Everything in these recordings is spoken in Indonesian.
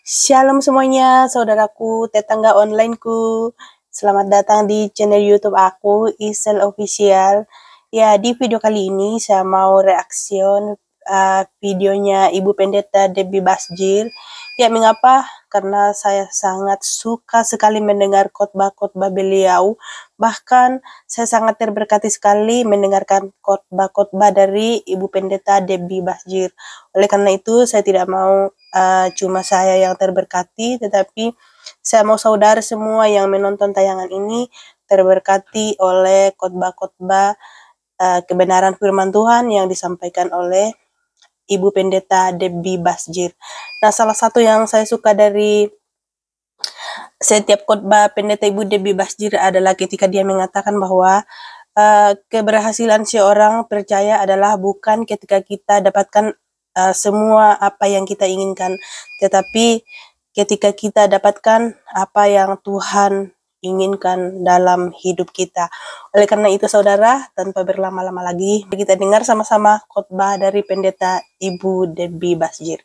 Shalom semuanya, saudaraku, tetangga onlineku. Selamat datang di channel YouTube aku, Isel Official. Ya, di video kali ini saya mau reaction videonya Ibu Pendeta Debbie Basjir. Ya, mengapa? Karena saya sangat suka sekali mendengar khotbah-khotbah beliau. Bahkan saya sangat terberkati sekali mendengarkan khotbah-khotbah dari Ibu Pendeta Debbie Basjir. Oleh karena itu, saya tidak mau cuma saya yang terberkati, tetapi saya mau saudara semua yang menonton tayangan ini terberkati oleh khotbah-khotbah kebenaran firman Tuhan yang disampaikan oleh Ibu Pendeta Debbie Basjir. Nah, salah satu yang saya suka dari setiap khotbah Pendeta Ibu Debbie Basjir adalah ketika dia mengatakan bahwa keberhasilan seorang percaya adalah bukan ketika kita dapatkan semua apa yang kita inginkan, tetapi ketika kita dapatkan apa yang Tuhan inginkan dalam hidup kita. Oleh karena itu saudara, tanpa berlama-lama lagi, kita dengar sama-sama khotbah dari Pendeta Ibu Debbie Basjir.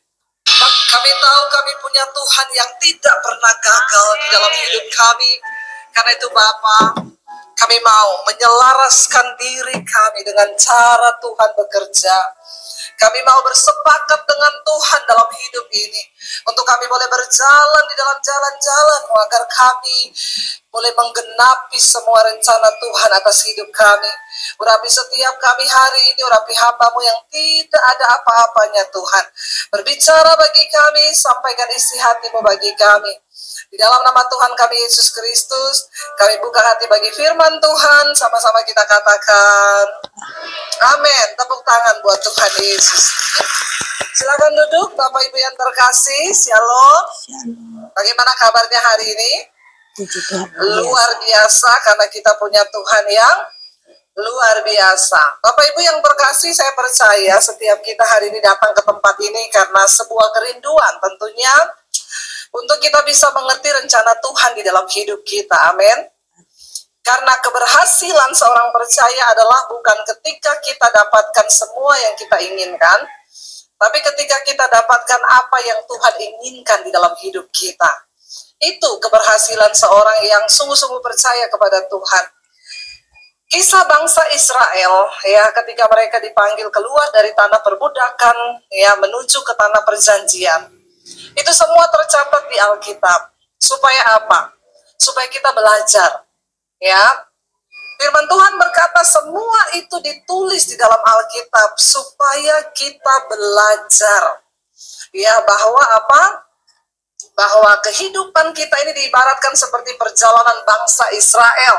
Kami tahu kami punya Tuhan yang tidak pernah gagal di dalam hidup kami. Karena itu Bapa, kami mau menyelaraskan diri kami dengan cara Tuhan bekerja. Kami mau bersepakat dengan Tuhan dalam hidup ini. Untuk kami boleh berjalan di dalam jalan-jalan-Mu, agar kami boleh menggenapi semua rencana Tuhan atas hidup kami. Urapi setiap kami hari ini, urapi hamba-Mu yang tidak ada apa-apanya Tuhan. Berbicara bagi kami, sampaikan isi hati-Mu bagi kami. Di dalam nama Tuhan kami Yesus Kristus, kami buka hati bagi firman Tuhan, sama-sama kita katakan amin. Tepuk tangan buat Tuhan Yesus. Silakan duduk Bapak Ibu yang terkasih. Shalom. Bagaimana kabarnya hari ini? Luar biasa, karena kita punya Tuhan yang luar biasa. Bapak Ibu yang terkasih, saya percaya setiap kita hari ini datang ke tempat ini karena sebuah kerinduan tentunya untuk kita bisa mengerti rencana Tuhan di dalam hidup kita. Amin. Karena keberhasilan seorang percaya adalah bukan ketika kita dapatkan semua yang kita inginkan, tapi ketika kita dapatkan apa yang Tuhan inginkan di dalam hidup kita. Itu keberhasilan seorang yang sungguh-sungguh percaya kepada Tuhan. Kisah bangsa Israel, ya, ketika mereka dipanggil keluar dari tanah perbudakan, ya, menuju ke tanah perjanjian. Itu semua tercatat di Alkitab. Supaya apa? Supaya kita belajar. Ya, firman Tuhan berkata semua itu ditulis di dalam Alkitab supaya kita belajar. Ya, bahwa apa? Bahwa kehidupan kita ini diibaratkan seperti perjalanan bangsa Israel.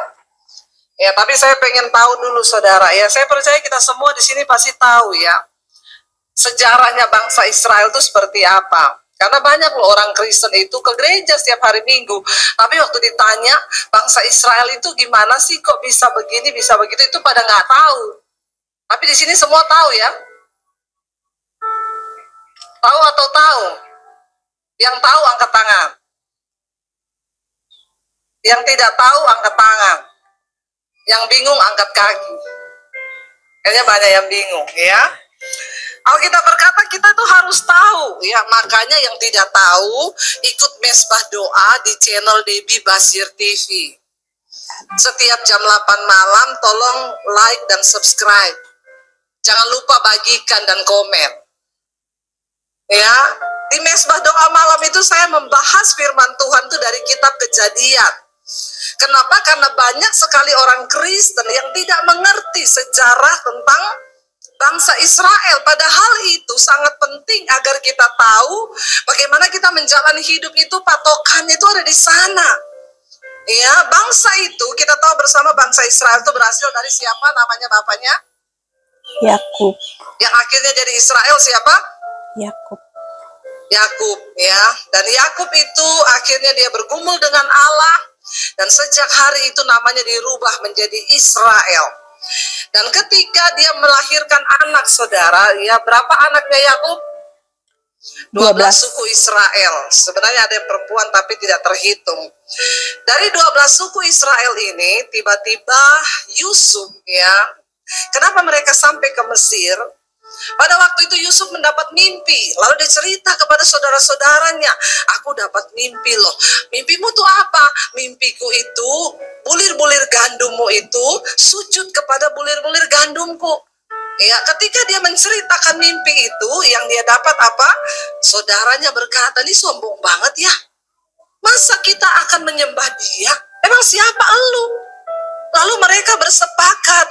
Ya, tapi saya pengen tahu dulu saudara, ya, saya percaya kita semua di sini pasti tahu ya, sejarahnya bangsa Israel itu seperti apa. Karena banyak loh orang Kristen itu ke gereja setiap hari Minggu, tapi waktu ditanya bangsa Israel itu gimana sih, kok bisa begini, bisa begitu, itu pada nggak tahu. Tapi di sini semua tahu ya. Tahu atau tahu? Yang tahu angkat tangan. Yang tidak tahu angkat tangan. Yang bingung angkat kaki. Kayaknya banyak yang bingung ya. Alkitab berkata kita tuh harus tahu ya, makanya yang tidak tahu ikut mesbah doa di channel Debbie Basjir TV. Setiap jam 8 malam tolong like dan subscribe. Jangan lupa bagikan dan komen. Ya, di mesbah doa malam itu saya membahas firman Tuhan tuh dari kitab Kejadian. Kenapa? Karena banyak sekali orang Kristen yang tidak mengerti sejarah tentang bangsa Israel. Padahal itu sangat penting agar kita tahu bagaimana kita menjalani hidup itu, patokannya itu ada di sana. Ya, bangsa itu kita tahu bersama, bangsa Israel itu berhasil dari siapa namanya bapaknya? Yakub. Yang akhirnya jadi Israel siapa? Yakub. Yakub ya. Dan Yakub itu akhirnya dia bergumul dengan Allah, dan sejak hari itu namanya dirubah menjadi Israel. Dan ketika dia melahirkan anak saudara, ya, berapa anaknya Yakub? 12 suku Israel. Sebenarnya ada yang perempuan tapi tidak terhitung. Dari 12 suku Israel ini tiba-tiba Yusuf ya. Kenapa mereka sampai ke Mesir? Pada waktu itu Yusuf mendapat mimpi, lalu dia cerita kepada saudara-saudaranya, aku dapat mimpi loh. Mimpimu tuh apa? Mimpiku itu, bulir-bulir gandummu itu sujud kepada bulir-bulir gandumku. Ya, ketika dia menceritakan mimpi itu, yang dia dapat apa? Saudaranya berkata, ini sombong banget ya. Masa kita akan menyembah dia? Emang siapa elu? Lalu mereka bersepakat,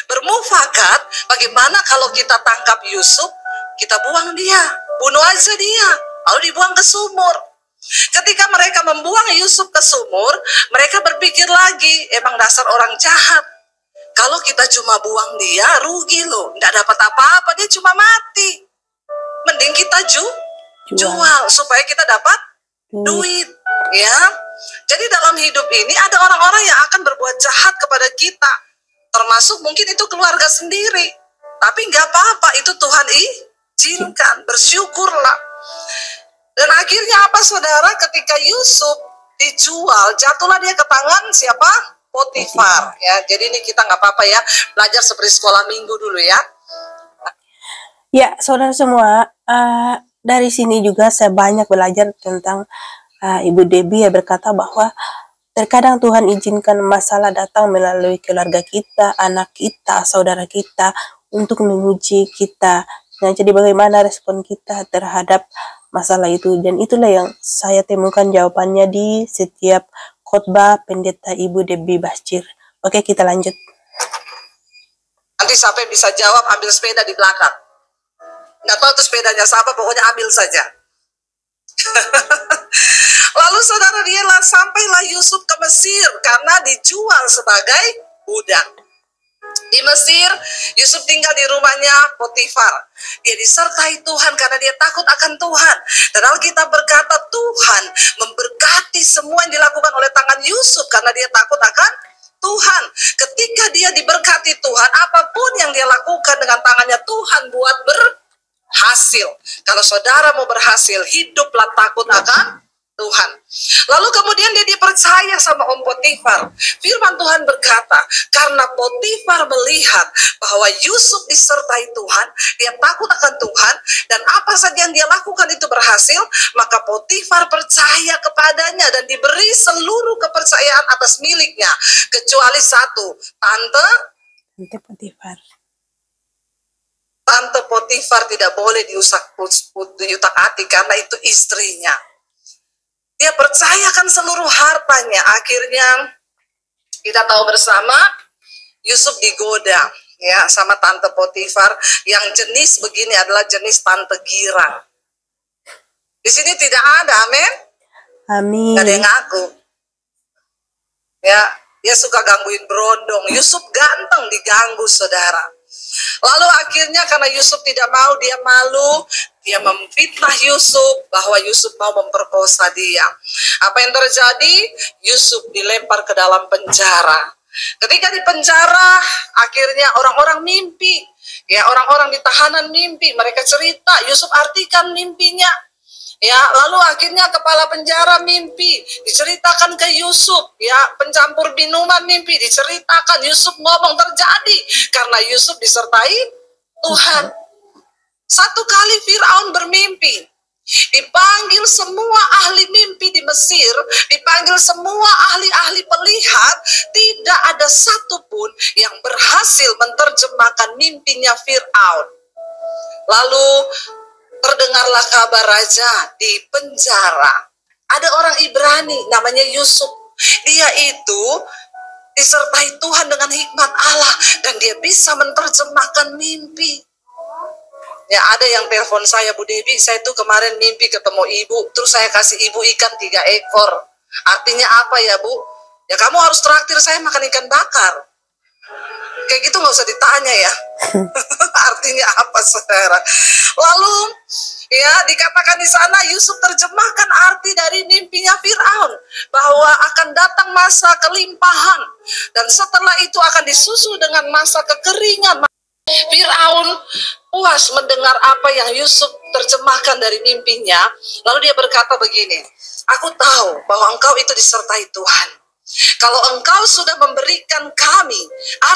bermufakat, bagaimana kalau kita tangkap Yusuf, kita buang dia, bunuh aja dia, lalu dibuang ke sumur. Ketika mereka membuang Yusuf ke sumur, mereka berpikir lagi, emang dasar orang jahat. Kalau kita cuma buang dia, rugi loh, nggak dapat apa-apa, dia cuma mati. Mending kita jual supaya kita dapat duit, ya. Jadi dalam hidup ini ada orang-orang yang akan berbuat jahat kepada kita, termasuk mungkin itu keluarga sendiri. Tapi nggak apa-apa, itu Tuhan izinkan, bersyukurlah. Dan akhirnya apa saudara, ketika Yusuf dijual, jatuhlah dia ke tangan siapa? Potifar. Ya, jadi ini kita nggak apa-apa ya, belajar seperti sekolah minggu dulu ya. Ya, saudara semua, dari sini juga saya banyak belajar tentang Ibu Debbie, ya, berkata bahwa terkadang Tuhan izinkan masalah datang melalui keluarga kita, anak kita, saudara kita, untuk menguji kita. Nah, jadi bagaimana respon kita terhadap masalah itu, dan itulah yang saya temukan jawabannya di setiap khotbah pendeta Ibu Debbie Basjir. Oke, kita lanjut. Nanti siapa yang bisa jawab, ambil sepeda di belakang. Nggak tahu itu sepedanya siapa, pokoknya ambil saja. Lalu saudara, sampailah Yusuf ke Mesir karena dijual sebagai budak. Di Mesir, Yusuf tinggal di rumahnya Potifar. Dia disertai Tuhan karena dia takut akan Tuhan. Dan Alkitab berkata Tuhan memberkati semua yang dilakukan oleh tangan Yusuf karena dia takut akan Tuhan. Ketika dia diberkati Tuhan, apapun yang dia lakukan dengan tangannya Tuhan buat berhasil. Kalau saudara mau berhasil, hiduplah takut akan Tuhan. Lalu kemudian dia dipercaya sama Om Potifar. Firman Tuhan berkata, karena Potifar melihat bahwa Yusuf disertai Tuhan, dia takut akan Tuhan, dan apa saja yang dia lakukan itu berhasil, maka Potifar percaya kepadanya dan diberi seluruh kepercayaan atas miliknya, kecuali satu, Tante Potifar. Tante Potifar tidak boleh diutak-atik karena itu istrinya. Dia percayakan seluruh hartanya. Akhirnya kita tahu bersama Yusuf digoda ya sama Tante Potifar yang jenis begini adalah jenis tante girang. Di sini tidak ada, amin. Amin. Gak ada yang ngaku. Ya, dia suka gangguin berondong. Yusuf ganteng diganggu, saudara. Lalu akhirnya karena Yusuf tidak mau, dia malu, dia memfitnah Yusuf bahwa Yusuf mau memperkosa dia. Apa yang terjadi? Yusuf dilempar ke dalam penjara. Ketika di penjara, akhirnya orang-orang mimpi. Ya, orang-orang di tahanan mimpi, mereka cerita, Yusuf artikan mimpinya. Ya, lalu akhirnya kepala penjara mimpi, diceritakan ke Yusuf, ya, pencampur minuman mimpi, diceritakan, Yusuf ngomong terjadi, karena Yusuf disertai Tuhan. Satu kali Firaun bermimpi, dipanggil semua ahli mimpi di Mesir, dipanggil semua ahli-ahli pelihat, tidak ada satupun yang berhasil menerjemahkan mimpinya Firaun. Lalu terdengarlah kabar raja di penjara. Ada orang Ibrani namanya Yusuf. Dia itu disertai Tuhan dengan hikmat Allah dan dia bisa menerjemahkan mimpi. Ya, ada yang telepon saya, Bu Debbie, saya tuh kemarin mimpi ketemu ibu, terus saya kasih ibu ikan 3 ekor. Artinya apa ya, Bu? Ya kamu harus traktir saya makan ikan bakar. Kayak gitu nggak usah ditanya ya. Artinya apa, saudara? Lalu ya dikatakan di sana Yusuf terjemahkan arti dari mimpinya Firaun bahwa akan datang masa kelimpahan dan setelah itu akan disusul dengan masa kekeringan. Firaun puas mendengar apa yang Yusuf terjemahkan dari mimpinya. Lalu dia berkata begini, aku tahu bahwa engkau itu disertai Tuhan. Kalau engkau sudah memberikan kami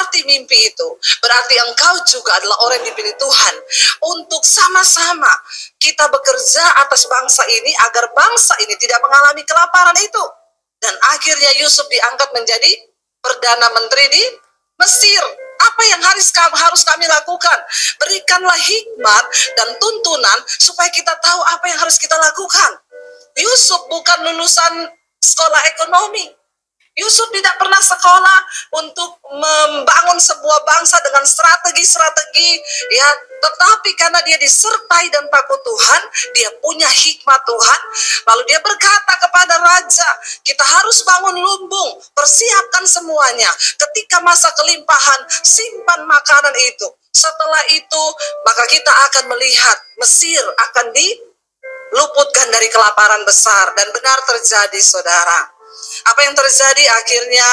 arti mimpi itu, berarti engkau juga adalah orang yang dipilih Tuhan untuk sama-sama kita bekerja atas bangsa ini agar bangsa ini tidak mengalami kelaparan itu. Dan akhirnya Yusuf diangkat menjadi Perdana Menteri di Mesir. Apa yang harus kami lakukan? Berikanlah hikmat dan tuntunan supaya kita tahu apa yang harus kita lakukan. Yusuf bukan lulusan sekolah ekonomi. Yusuf tidak pernah sekolah untuk membangun sebuah bangsa dengan strategi-strategi, ya, tetapi karena dia disertai dan takut Tuhan, dia punya hikmat Tuhan, lalu dia berkata kepada raja, kita harus bangun lumbung, persiapkan semuanya, ketika masa kelimpahan, simpan makanan itu. Setelah itu, maka kita akan melihat Mesir akan diluputkan dari kelaparan besar, dan benar terjadi, saudara. Apa yang terjadi akhirnya?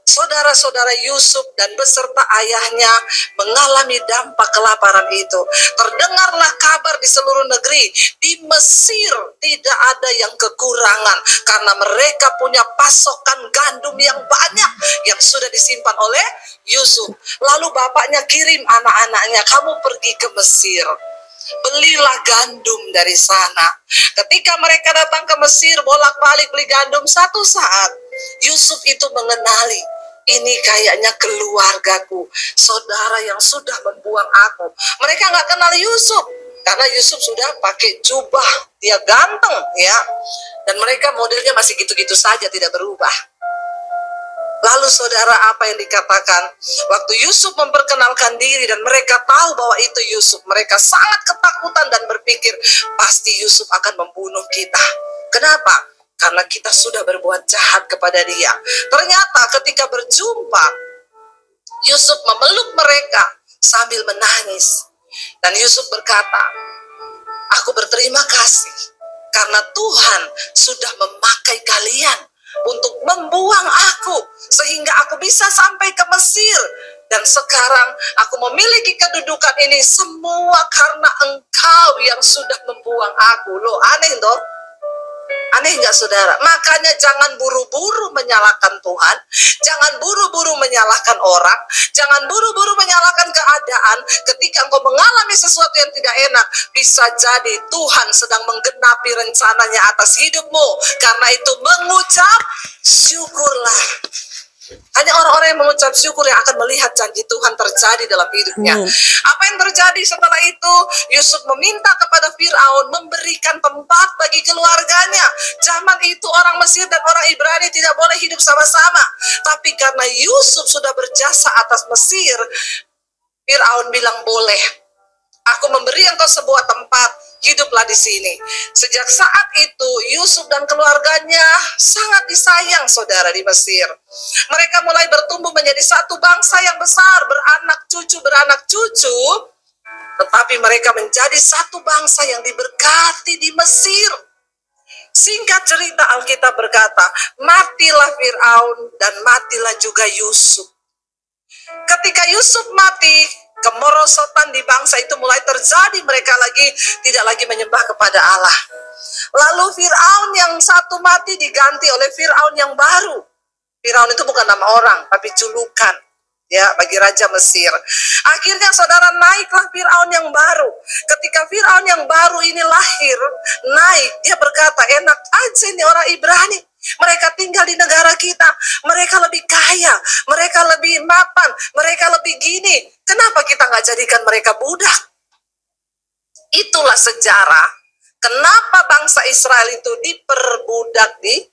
Saudara-saudara Yusuf dan beserta ayahnya mengalami dampak kelaparan itu. Terdengarlah kabar di seluruh negeri, di Mesir tidak ada yang kekurangan karena mereka punya pasokan gandum yang banyak yang sudah disimpan oleh Yusuf. Lalu bapaknya kirim anak-anaknya, kamu pergi ke Mesir, belilah gandum dari sana. Ketika mereka datang ke Mesir, bolak-balik beli gandum, satu saat Yusuf itu mengenali, ini kayaknya keluargaku, saudara yang sudah membuang aku. Mereka nggak kenal Yusuf, karena Yusuf sudah pakai jubah, dia ganteng, ya. Dan mereka modelnya masih gitu-gitu saja, tidak berubah. Lalu saudara, apa yang dikatakan? Waktu Yusuf memperkenalkan diri dan mereka tahu bahwa itu Yusuf, mereka sangat ketakutan dan berpikir, pasti Yusuf akan membunuh kita. Kenapa? Karena kita sudah berbuat jahat kepada dia. Ternyata ketika berjumpa, Yusuf memeluk mereka sambil menangis. Dan Yusuf berkata, aku berterima kasih karena Tuhan sudah memakai kalian untuk membuang aku sehingga aku bisa sampai ke Mesir, dan sekarang aku memiliki kedudukan ini semua karena engkau yang sudah membuang aku. Loh, aneh dong? Aneh nggak, saudara? Makanya jangan buru-buru menyalahkan Tuhan, jangan buru-buru menyalahkan orang, jangan buru-buru menyalahkan keadaan. Ketika engkau mengalami sesuatu yang tidak enak, bisa jadi Tuhan sedang menggenapi rencananya atas hidupmu. Karena itu mengucap syukurlah. Hanya orang-orang yang mengucap syukur yang akan melihat janji Tuhan terjadi dalam hidupnya. Apa yang terjadi setelah itu? Yusuf meminta kepada Fir'aun memberikan tempat bagi keluarganya. Zaman itu orang Mesir dan orang Ibrani tidak boleh hidup sama-sama. Tapi karena Yusuf sudah berjasa atas Mesir, Fir'aun bilang boleh. Aku memberi engkau sebuah tempat, hiduplah di sini. Sejak saat itu Yusuf dan keluarganya sangat disayang, saudara, di Mesir. Mereka mulai bertumbuh menjadi satu bangsa yang besar, beranak cucu, tetapi mereka menjadi satu bangsa yang diberkati di Mesir. Singkat cerita, Alkitab berkata, matilah Fir'aun dan matilah juga Yusuf. Ketika Yusuf mati, kemerosotan di bangsa itu mulai terjadi. Mereka tidak lagi menyembah kepada Allah. Lalu Fir'aun yang satu mati diganti oleh Fir'aun yang baru. Fir'aun itu bukan nama orang, tapi julukan, ya, bagi raja Mesir. Akhirnya saudara, naiklah Fir'aun yang baru. Ketika Fir'aun yang baru ini lahir, naik, dia berkata, enak aja ini orang Ibrani. Mereka tinggal di negara kita, mereka lebih kaya, mereka lebih mapan, mereka lebih gini. Kenapa kita nggak jadikan mereka budak? Itulah sejarah kenapa bangsa Israel itu diperbudak di.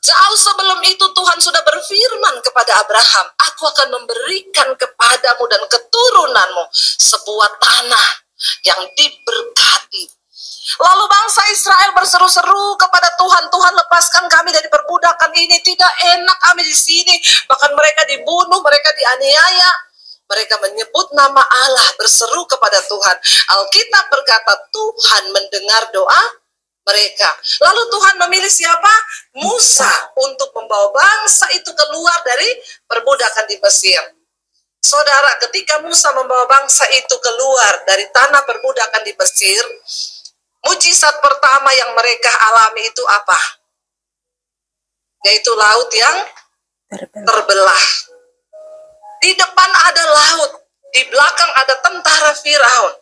Jauh sebelum itu Tuhan sudah berfirman kepada Abraham, aku akan memberikan kepadamu dan keturunanmu sebuah tanah yang diberkati. Lalu bangsa Israel berseru-seru kepada Tuhan, Tuhan lepaskan kami dari perbudakan ini, tidak enak kami di sini. Bahkan mereka dibunuh, mereka dianiaya. Mereka menyebut nama Allah, berseru kepada Tuhan. Alkitab berkata Tuhan mendengar doa mereka. Lalu Tuhan memilih siapa? Musa untuk membawa bangsa itu keluar dari perbudakan di Mesir. Saudara, ketika Musa membawa bangsa itu keluar dari tanah perbudakan di Mesir, mujizat pertama yang mereka alami itu apa? yaitu laut yang Terbelah. terbelah. Di depan ada laut, di belakang ada tentara Firaun.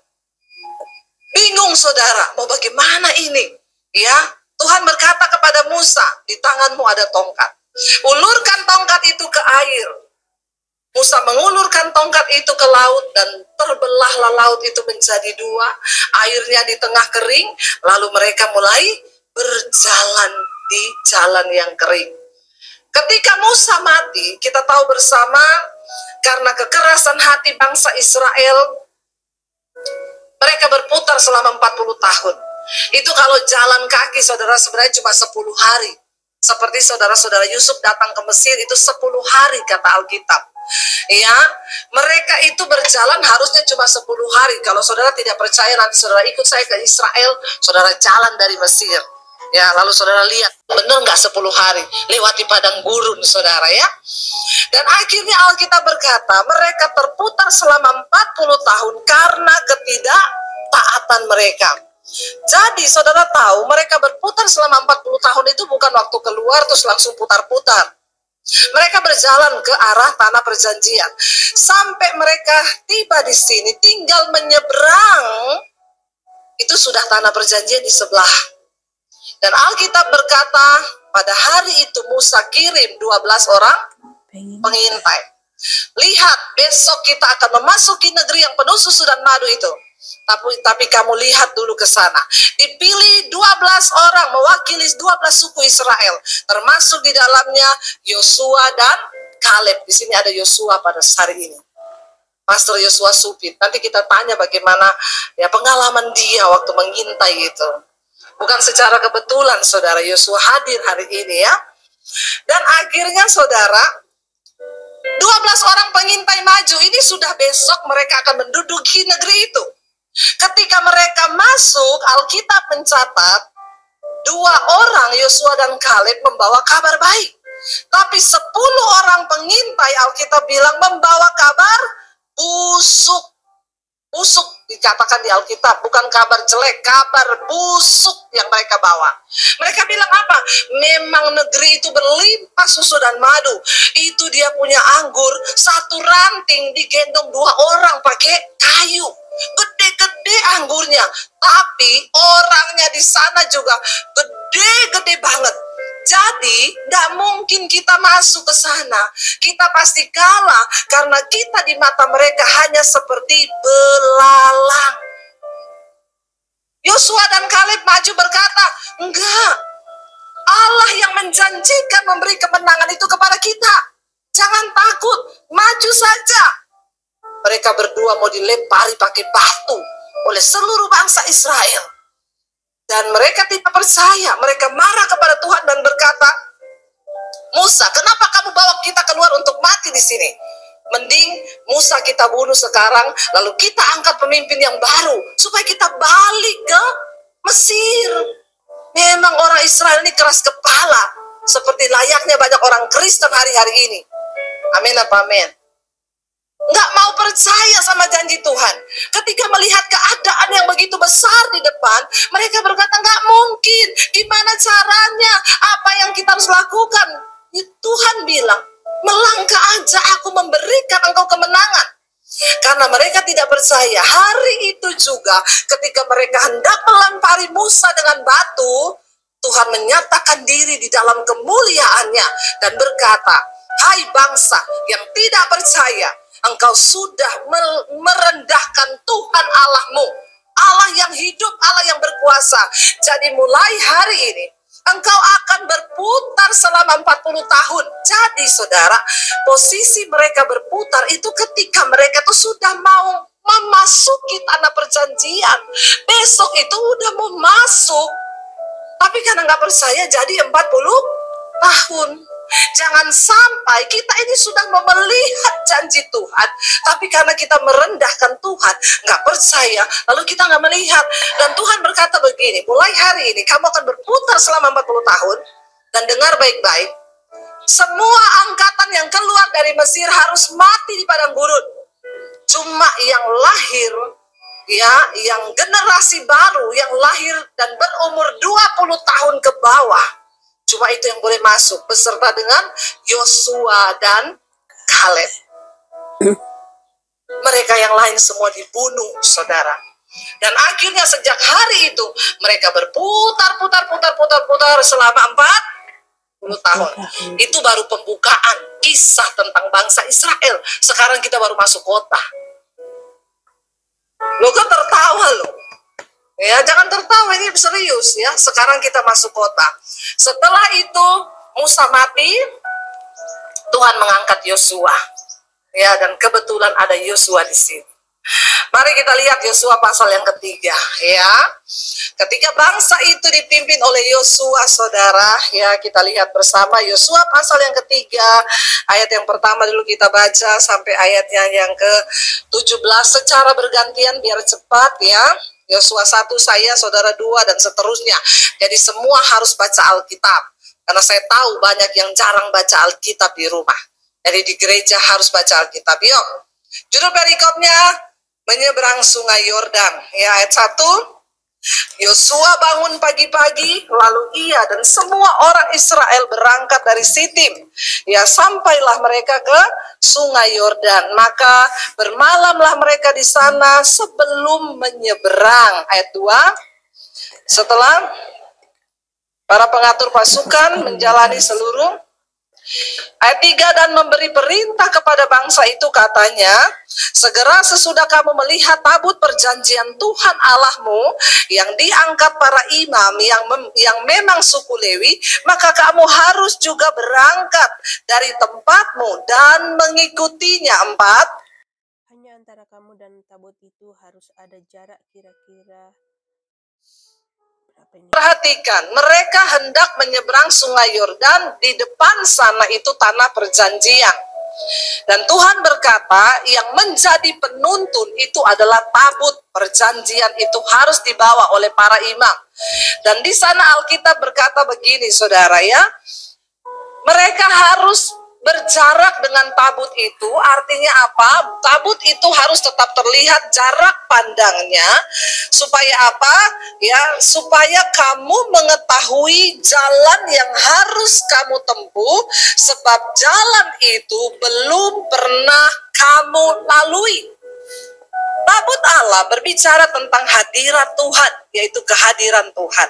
Bingung saudara, mau bagaimana ini? Ya, Tuhan berkata kepada Musa, di tanganmu ada tongkat. Ulurkan tongkat itu ke air. Musa mengulurkan tongkat itu ke laut dan terbelahlah laut itu menjadi dua. Airnya di tengah kering, lalu mereka mulai berjalan di jalan yang kering. Ketika Musa mati, kita tahu bersama karena kekerasan hati bangsa Israel, mereka berputar selama 40 tahun. Itu kalau jalan kaki saudara sebenarnya cuma 10 hari. Seperti saudara-saudara Yusuf datang ke Mesir itu 10 hari kata Alkitab. Ya, mereka itu berjalan harusnya cuma 10 hari. Kalau saudara tidak percaya nanti saudara ikut saya ke Israel, saudara jalan dari Mesir. Ya, lalu saudara lihat, benar nggak 10 hari lewati padang gurun saudara ya. Dan akhirnya Alkitab berkata, mereka terputar selama 40 tahun karena ketidaktaatan mereka. Jadi saudara tahu, mereka berputar selama 40 tahun itu bukan waktu keluar terus langsung putar-putar. Mereka berjalan ke arah tanah perjanjian. Sampai mereka tiba di sini, tinggal menyeberang, itu sudah tanah perjanjian di sebelah. Dan Alkitab berkata, pada hari itu Musa kirim 12 orang pengintai. Lihat, besok kita akan memasuki negeri yang penuh susu dan madu itu. Tapi kamu lihat dulu ke sana. Dipilih 12 orang mewakili 12 suku Israel, termasuk di dalamnya Yosua dan Kaleb. Di sini ada Yosua pada hari ini. Pastor Yosua Supit. Nanti kita tanya bagaimana ya pengalaman dia waktu mengintai itu. Bukan secara kebetulan saudara Yosua hadir hari ini ya. Dan akhirnya saudara 12 orang pengintai maju. Ini sudah besok mereka akan menduduki negeri itu. Ketika mereka masuk, Alkitab mencatat 2 orang Yosua dan Kaleb membawa kabar baik. Tapi 10 orang pengintai Alkitab bilang membawa kabar busuk. Busuk dikatakan di Alkitab, bukan kabar jelek, kabar busuk yang mereka bawa. Mereka bilang apa? Memang negeri itu berlimpah susu dan madu. Itu dia punya anggur, 1 ranting digendong 2 orang pakai kayu. Gede-gede anggurnya, tapi orangnya di sana juga gede-gede banget. Jadi, tidak mungkin kita masuk ke sana. Kita pasti kalah karena kita di mata mereka hanya seperti belalang. Yosua dan Kaleb maju berkata, enggak. Allah yang menjanjikan memberi kemenangan itu kepada kita. Jangan takut, maju saja. Mereka berdua mau dilempari pakai batu oleh seluruh bangsa Israel. Dan mereka tidak percaya, mereka marah kepada Tuhan dan berkata, Musa, kenapa kamu bawa kita keluar untuk mati di sini? Mending Musa kita bunuh sekarang, lalu kita angkat pemimpin yang baru, supaya kita balik ke Mesir. Memang orang Israel ini keras kepala, seperti layaknya banyak orang Kristen hari-hari ini. Amin apa amin? Nggak mau percaya sama janji Tuhan. Ketika melihat keadaan yang begitu besar di depan, mereka berkata, nggak mungkin. Gimana caranya? Apa yang kita harus lakukan? Ya, Tuhan bilang, melangkah aja, aku memberikan engkau kemenangan. Karena mereka tidak percaya. Hari itu juga ketika mereka hendak melempari Musa dengan batu, Tuhan menyatakan diri di dalam kemuliaannya dan berkata, hai bangsa yang tidak percaya, engkau sudah merendahkan Tuhan Allahmu, Allah yang hidup, Allah yang berkuasa. Jadi mulai hari ini engkau akan berputar selama 40 tahun. Jadi saudara, posisi mereka berputar itu ketika mereka tuh sudah mau memasuki tanah perjanjian. Besok itu udah mau masuk. Tapi karena nggak percaya jadi 40 tahun. Jangan sampai kita ini sudah melihat janji Tuhan, tapi karena kita merendahkan Tuhan, nggak percaya, lalu kita nggak melihat. Dan Tuhan berkata begini, mulai hari ini kamu akan berputar selama 40 tahun, dan dengar baik-baik, semua angkatan yang keluar dari Mesir harus mati di padang gurun. Cuma yang lahir, ya, yang generasi baru, yang lahir dan berumur 20 tahun ke bawah, Cuma itu yang boleh masuk beserta dengan Yosua dan Kaleb. Mereka yang lain semua dibunuh, saudara. Dan akhirnya sejak hari itu mereka berputar selama 40 tahun. Itu baru pembukaan kisah tentang bangsa Israel. Sekarang kita baru masuk kota. Lo kan tertawa lo. Ya, jangan tertawa, ini serius ya. Sekarang kita masuk kota. Setelah itu Musa mati, Tuhan mengangkat Yosua. Ya, dan kebetulan ada Yosua di sini. Mari kita lihat Yosua pasal yang ketiga, ya. Ketika bangsa itu dipimpin oleh Yosua, saudara, ya, kita lihat bersama Yosua pasal yang ketiga, ayat yang pertama dulu kita baca sampai ayatnya yang ke-17 secara bergantian biar cepat, ya. Yosua 1 saya, saudara 2 dan seterusnya. Jadi semua harus baca Alkitab. Karena saya tahu banyak yang jarang baca Alkitab di rumah. Jadi di gereja harus baca Alkitab. Yuk. Judul perikopnya menyeberang sungai Yordan. Ya, ayat 1. Yosua bangun pagi-pagi, lalu ia dan semua orang Israel berangkat dari Sitim. Ya, sampailah mereka ke sungai Yordan. Maka bermalamlah mereka di sana sebelum menyeberang. Ayat 2. Setelah para pengatur pasukan menjalani seluruh. Ayat 3, dan memberi perintah kepada bangsa itu, katanya, segera sesudah kamu melihat tabut perjanjian Tuhan Allahmu yang diangkat para imam yang memang suku Lewi, maka kamu harus juga berangkat dari tempatmu dan mengikutinya. 4. Hanya antara kamu dan tabut itu harus ada jarak kira-kira. Perhatikan, mereka hendak menyeberang sungai Yordan, di depan sana itu tanah perjanjian. Dan Tuhan berkata, yang menjadi penuntun itu adalah tabut perjanjian, itu harus dibawa oleh para imam. Dan di sana Alkitab berkata begini, saudara, ya, mereka harus berjarak dengan tabut itu. Artinya apa? Tabut itu harus tetap terlihat jarak pandangnya. Supaya apa? Ya, supaya kamu mengetahui jalan yang harus kamu tempuh. Sebab jalan itu belum pernah kamu lalui. Tabut Allah berbicara tentang hadirat Tuhan, yaitu kehadiran Tuhan.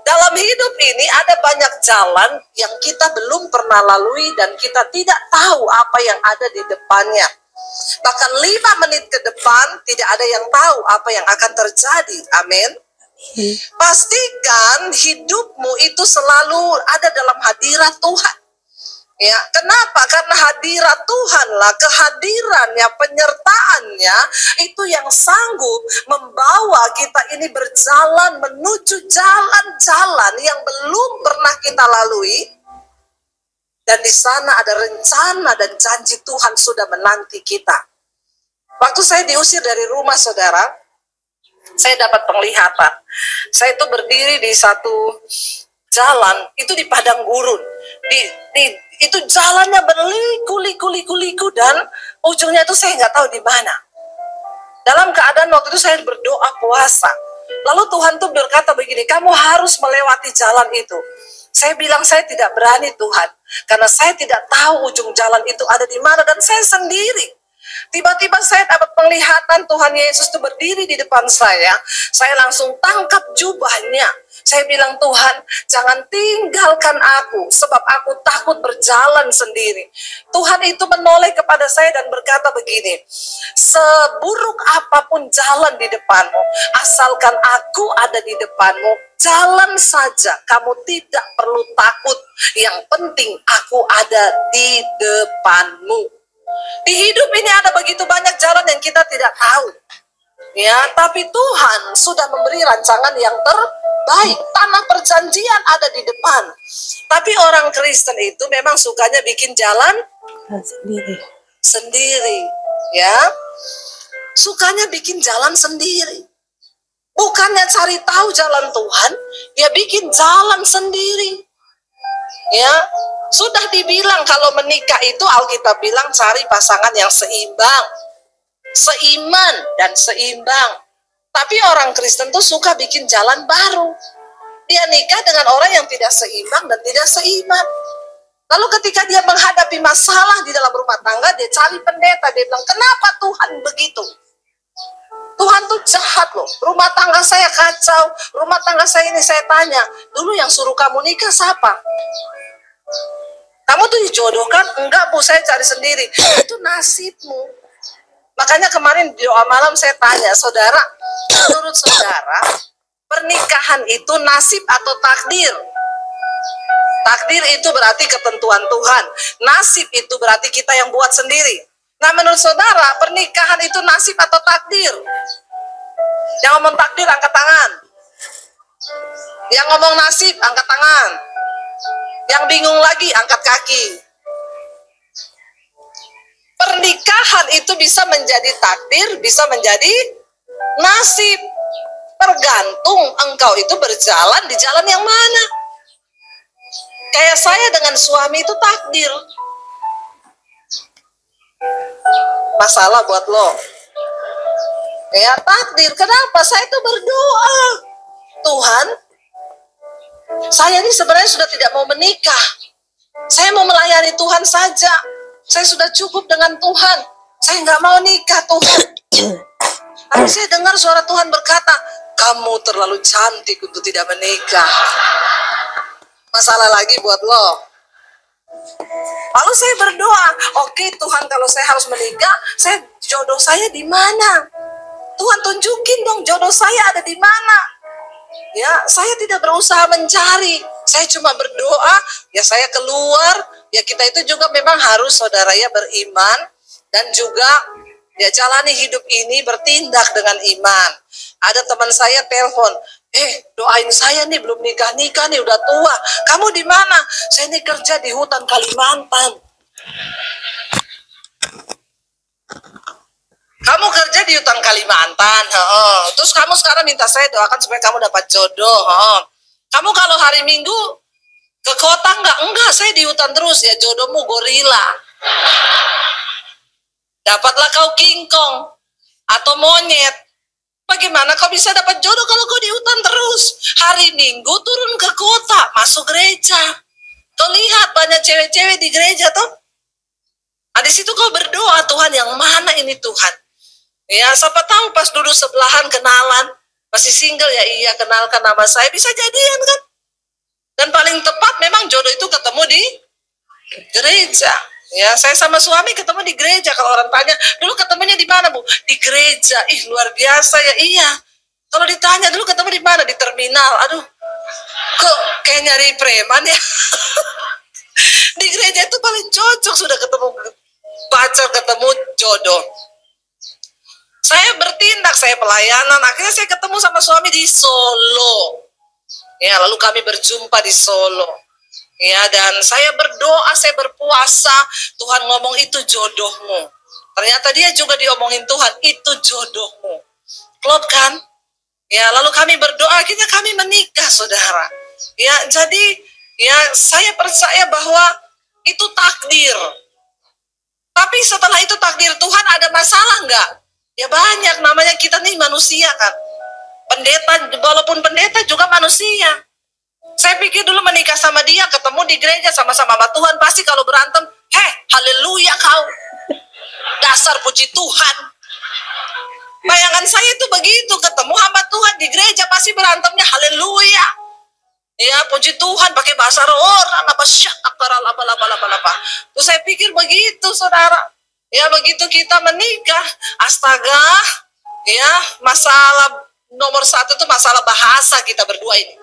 Dalam hidup ini ada banyak jalan yang kita belum pernah lalui dan kita tidak tahu apa yang ada di depannya. Bahkan 5 menit ke depan tidak ada yang tahu apa yang akan terjadi. Amin. Pastikan hidupmu itu selalu ada dalam hadirat Tuhan. Ya, kenapa? Karena hadirat Tuhanlah, kehadirannya, penyertaannya itu yang sanggup membawa kita ini berjalan menuju jalan-jalan yang belum pernah kita lalui. Dan di sana ada rencana dan janji Tuhan sudah menanti kita. Waktu saya diusir dari rumah, saudara, saya dapat penglihatan. Saya itu berdiri di satu jalan, itu di padang gurun. Itu jalannya berliku-liku dan ujungnya itu saya nggak tahu di mana. Dalam keadaan waktu itu saya berdoa puasa. Lalu Tuhan tuh berkata begini, kamu harus melewati jalan itu. Saya bilang saya tidak berani, Tuhan, karena saya tidak tahu ujung jalan itu ada di mana dan saya sendiri. Tiba-tiba saya dapat penglihatan Tuhan Yesus itu berdiri di depan saya. Saya langsung tangkap jubahnya. Saya bilang, Tuhan, jangan tinggalkan aku, sebab aku takut berjalan sendiri. Tuhan itu menoleh kepada saya dan berkata begini, seburuk apapun jalan di depanmu, asalkan aku ada di depanmu, jalan saja, kamu tidak perlu takut. Yang penting aku ada di depanmu. Di hidup ini ada begitu banyak jalan yang kita tidak tahu. Ya, tapi Tuhan sudah memberi rancangan yang terbaik. Tanah perjanjian ada di depan. Tapi orang Kristen itu memang sukanya bikin jalan sendiri. Ya, sukanya bikin jalan sendiri. Bukannya cari tahu jalan Tuhan, dia bikin jalan sendiri. Ya, sudah dibilang kalau menikah itu Alkitab bilang cari pasangan yang seimbang, seiman dan seimbang. Tapi orang Kristen tuh suka bikin jalan baru. Dia nikah dengan orang yang tidak seimbang dan tidak seiman. Lalu ketika dia menghadapi masalah di dalam rumah tangga, dia cari pendeta. Dia bilang, kenapa Tuhan begitu? Tuhan tuh jahat loh. Rumah tangga saya kacau. Rumah tangga saya ini, saya tanya, dulu yang suruh kamu nikah siapa? Kamu tuh dijodohkan? Enggak Bu, saya cari sendiri. Itu nasibmu. Makanya kemarin di doa malam saya tanya, saudara, menurut saudara, pernikahan itu nasib atau takdir? Takdir itu berarti ketentuan Tuhan. Nasib itu berarti kita yang buat sendiri. Nah, menurut saudara, pernikahan itu nasib atau takdir? Yang ngomong takdir, angkat tangan. Yang ngomong nasib, angkat tangan. Yang bingung lagi, angkat kaki. Pernikahan itu bisa menjadi takdir, bisa menjadi nasib. Tergantung engkau itu berjalan di jalan yang mana. Kayak saya dengan suami itu takdir. Masalah buat lo. Ya takdir. Kenapa? Saya itu berdoa. Tuhan, saya ini sebenarnya sudah tidak mau menikah. Saya mau melayani Tuhan saja. Saya sudah cukup dengan Tuhan. Saya nggak mau nikah, Tuhan. Tapi saya dengar suara Tuhan berkata, kamu terlalu cantik untuk tidak menikah. Masalah lagi buat lo. Lalu saya berdoa, oke Tuhan, kalau saya harus menikah, jodoh saya di mana? Tuhan tunjukin dong jodoh saya ada di mana. Ya, saya tidak berusaha mencari. Saya cuma berdoa, ya saya keluar. Ya kita itu juga memang harus saudara ya beriman dan juga ya jalani hidup ini bertindak dengan iman. Ada teman saya telepon, doain saya nih belum nikah-nikah nih udah tua. Kamu di mana? Saya ini kerja di hutan Kalimantan. Kamu kerja di hutan Kalimantan. Terus kamu sekarang minta saya doakan supaya kamu dapat jodoh. Kamu kalau hari Minggu ke kota enggak? Enggak, saya di hutan terus. Ya jodohmu gorila. Dapatlah kau kingkong atau monyet. Bagaimana kau bisa dapat jodoh kalau kau di hutan terus? Hari Minggu turun ke kota, masuk gereja. Kau lihat banyak cewek-cewek di gereja toh. Nah, di situ kau berdoa, Tuhan yang mana ini Tuhan? Ya, siapa tahu pas duduk sebelahan kenalan, masih single ya iya kenalkan nama saya, bisa jadian kan? Dan paling tepat memang jodoh itu ketemu di gereja. Ya, saya sama suami ketemu di gereja. Kalau orang tanya, dulu ketemunya di mana Bu? Di gereja. Ih, luar biasa ya. Iya. Kalau ditanya, dulu ketemu di mana? Di terminal. Aduh, kok kayak nyari preman ya? Di gereja itu paling cocok sudah ketemu pacar, ketemu jodoh. Saya bertindak, saya pelayanan. Akhirnya saya ketemu sama suami di Solo. Ya, lalu kami berjumpa di Solo. Ya, dan saya berdoa, saya berpuasa. Tuhan ngomong itu jodohmu. Ternyata dia juga diomongin Tuhan, itu jodohmu. Klop kan? Ya, lalu kami berdoa, akhirnya kami menikah, saudara. Ya, jadi ya saya percaya bahwa itu takdir. Tapi setelah itu takdir Tuhan ada masalah enggak? Ya banyak, namanya kita nih manusia kan. Pendeta, walaupun pendeta juga manusia. Saya pikir dulu menikah sama dia, ketemu di gereja sama-sama sama Tuhan, pasti kalau berantem, haleluya kau. Dasar puji Tuhan. Bayangan saya itu begitu, ketemu hamba Tuhan di gereja, pasti berantemnya haleluya. Ya, puji Tuhan, pakai bahasa orang, terus saya pikir begitu, saudara. Ya, begitu kita menikah, astaga, ya, masalah nomor satu itu masalah bahasa kita berdua ini.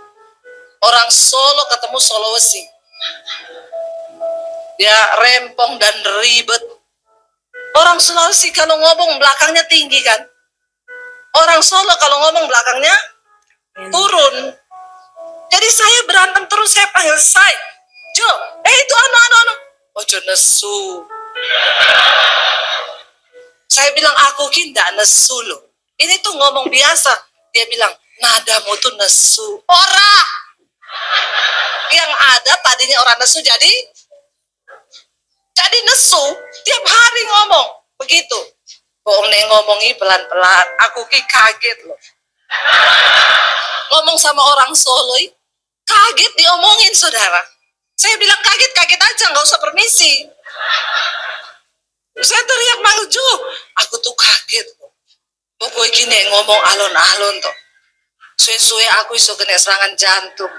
Orang Solo ketemu Sulawesi. Ya, rempong dan ribet. Orang Sulawesi kalau ngomong belakangnya tinggi kan. Orang Solo kalau ngomong belakangnya turun. Jadi saya berantem terus, saya panggil saya. Jo, itu anu. Ojo nesu. Saya bilang, aku kinda nesu loh. Ini tuh ngomong biasa. Dia bilang, nadamu tuh nesu. Ora. Yang ada tadinya orang nesu jadi nesu. Tiap hari ngomong begitu. Bohong nih ngomongi pelan-pelan. Aku kaget loh. Ngomong sama orang Solo, Kaget diomongin, saudara. Saya bilang kaget aja, nggak usah permisi. Saya teriak maju, aku tuh kaget. Pokoknya gini ngomong alon-alon tuh. Suwe-suwe aku iso kena serangan jantung.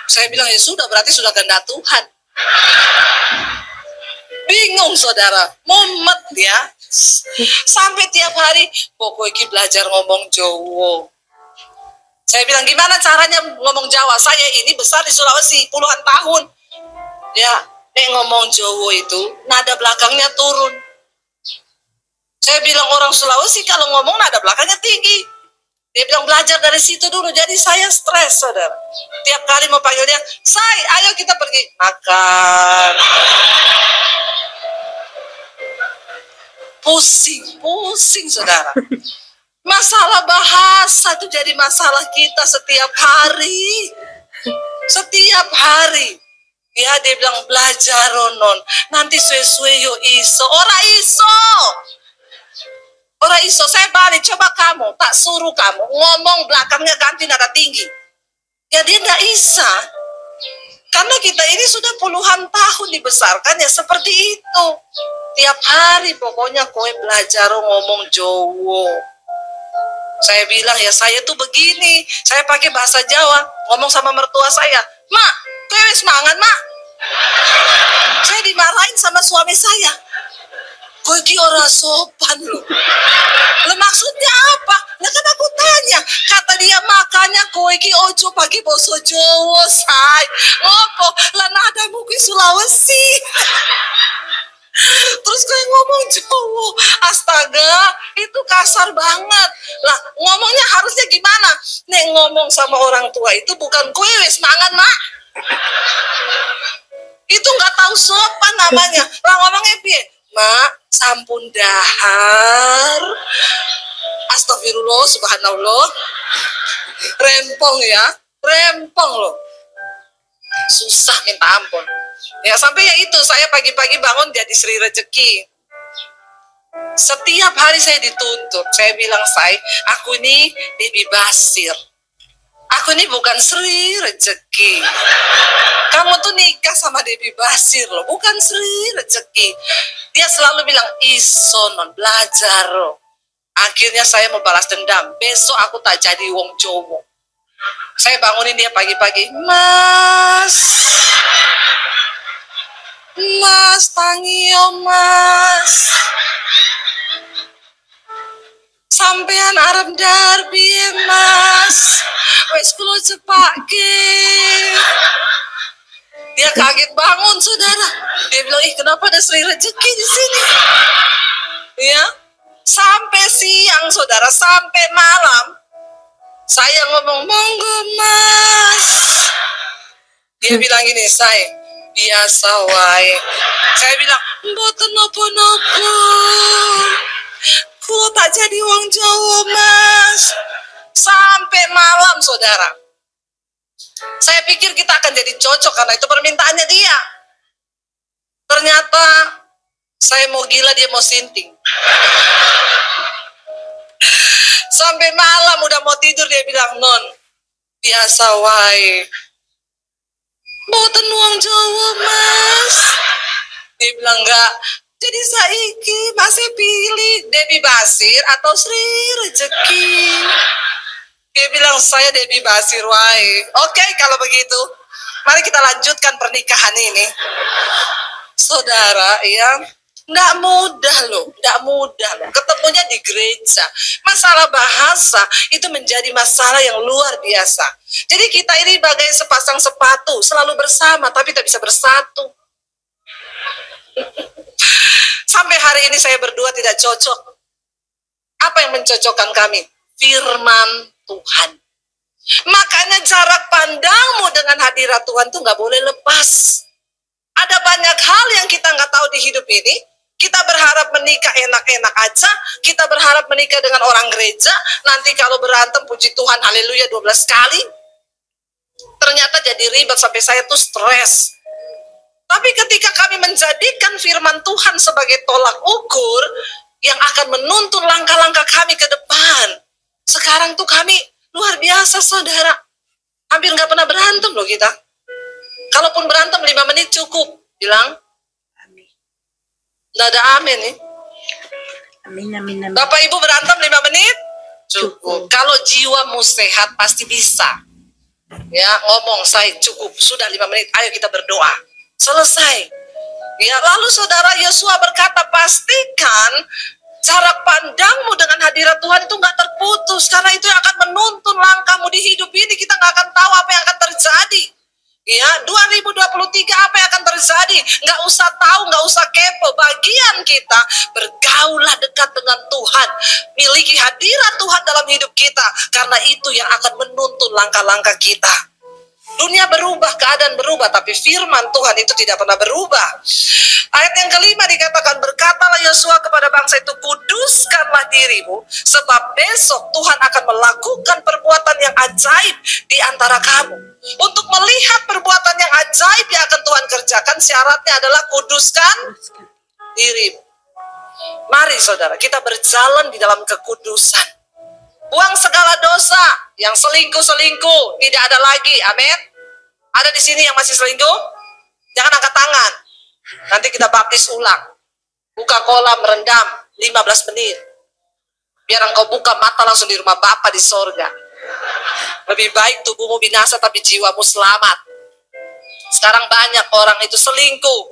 Saya bilang ya sudah, berarti sudah kehendak Tuhan. Bingung saudara, mumet ya. Sampai tiap hari pokoknya belajar ngomong Jawa. Saya bilang gimana caranya ngomong Jawa? Saya ini besar di Sulawesi puluhan tahun. Ya, ngomong Jawa itu nada belakangnya turun. Saya bilang orang Sulawesi kalau ngomong nada belakangnya tinggi. Dia bilang belajar dari situ dulu. Jadi saya stres, saudara. Tiap kali mau panggil dia, Say, ayo kita pergi makan. Pusing, saudara. Masalah bahasa itu jadi masalah kita setiap hari. Setiap hari. Ya, dia bilang belajar, non. Nanti suwe-suwe yo iso. Ora iso, saya balik, coba kamu, tak suruh kamu ngomong belakangnya ganti nada tinggi. Ya dia tidak bisa. Karena kita ini sudah puluhan tahun dibesarkan ya seperti itu. Tiap hari pokoknya kowe belajar ngomong Jawa. Saya bilang ya saya tuh begini, saya pakai bahasa Jawa, ngomong sama mertua saya, Mak, kowe wis mangan, Mak. Saya dimarahin sama suami saya. Kowe ki ora sopan loh. Lah maksudnya apa? Lah kan aku tanya, kata dia makanya kowe ki ojo pakai basa Jawa, Say. Ngopo? Lah nadamu ki Sulawesi. Terus kowe ngomong Jawa. Astaga, itu kasar banget. Lah ngomongnya harusnya gimana? Nek ngomong sama orang tua itu bukan kowe wis mangan, Mak. Itu nggak tahu sopan namanya. Lah ngomongnya piye? Mak, sampun dahar. Astagfirullah, subhanallah. Rempong ya, rempong loh. Susah minta ampun. Ya sampai ya itu, saya pagi-pagi bangun jadi Sri Rezeki. Setiap hari saya dituntut. Saya bilang, aku ini Debbie Basir. Aku ini bukan Sri Rezeki. Kamu tuh nikah sama Debbie Basir loh, bukan Sri Rezeki. Dia selalu bilang, iso non, belajar loh. Akhirnya saya mau balas dendam. Besok aku tak jadi wong Jawa. Saya bangunin dia pagi-pagi, Mas, tangio Mas. Sampean Arab Darbi Mas. Wes kulo cepake. Dia kaget bangun, saudara. Dia bilang, kenapa ada Sri Rezeki di sini? Ya, sampai siang, saudara, sampai malam. Saya ngomong, monggo Mas. Dia bilang gini, biasa wae. Saya bilang, mboten nopo-nopo. Kulo tak jadi wong Jawa, Mas. Sampai malam, saudara. Saya pikir kita akan jadi cocok karena itu permintaannya dia. Ternyata saya mau gila, dia mau sinting. Sampai malam udah mau tidur dia bilang, Non, biasa wae. Mboten wong Jawa, Mas. Dia bilang enggak. Jadi saiki masih pilih Debbie Basir atau Sri Rezeki. Dia bilang, saya Debbie Basir wae. Oke, kalau begitu, mari kita lanjutkan pernikahan ini. Saudara, ya, nggak mudah loh. Ketemunya di gereja. Masalah bahasa itu menjadi masalah yang luar biasa. Jadi kita ini bagai sepasang sepatu, selalu bersama, tapi tak bisa bersatu. Sampai hari ini saya berdua tidak cocok. Apa yang mencocokkan kami? Firman Tuhan. Makanya jarak pandangmu dengan hadirat Tuhan tuh nggak boleh lepas. Ada banyak hal yang kita nggak tahu di hidup ini. Kita berharap menikah enak-enak aja. Kita berharap menikah dengan orang gereja. Nanti kalau berantem, puji Tuhan, haleluya 12 kali. Ternyata jadi ribet sampai saya tuh stres. Tapi ketika kami menjadikan firman Tuhan sebagai tolak ukur yang akan menuntun langkah-langkah kami ke depan. Sekarang tuh kami luar biasa, saudara. Hampir nggak pernah berantem loh kita. Kalaupun berantem 5 menit cukup. Bilang, Amin. nggak ada amin nih. Amin, amin, amin. Bapak Ibu berantem 5 menit? Cukup. Cukup. Kalau jiwamu sehat pasti bisa. Ya, ngomong saya cukup. Sudah 5 menit, ayo kita berdoa. Selesai. Ya, lalu saudara Yosua berkata, pastikan jarak pandangmu dengan hadirat Tuhan itu nggak terputus. Karena itu yang akan menuntun langkahmu di hidup ini. Kita nggak akan tahu apa yang akan terjadi. Ya, 2023 apa yang akan terjadi? Nggak usah tahu, nggak usah kepo. Bagian kita bergaulah dekat dengan Tuhan, miliki hadirat Tuhan dalam hidup kita, karena itu yang akan menuntun langkah-langkah kita. Dunia berubah, keadaan berubah, tapi firman Tuhan itu tidak pernah berubah. Ayat yang kelima dikatakan, berkatalah Yosua kepada bangsa itu, kuduskanlah dirimu, sebab besok Tuhan akan melakukan perbuatan yang ajaib di antara kamu. Untuk melihat perbuatan yang ajaib yang akan Tuhan kerjakan, syaratnya adalah kuduskan dirimu. Mari saudara, kita berjalan di dalam kekudusan. Buang segala dosa, yang selingkuh-selingkuh tidak ada lagi, amin. Ada di sini yang masih selingkuh? Jangan angkat tangan. Nanti kita baptis ulang. Buka kolam rendam 15 menit. Biar engkau buka mata langsung di rumah Bapa di sorga. Lebih baik tubuhmu binasa tapi jiwamu selamat. Sekarang banyak orang itu selingkuh.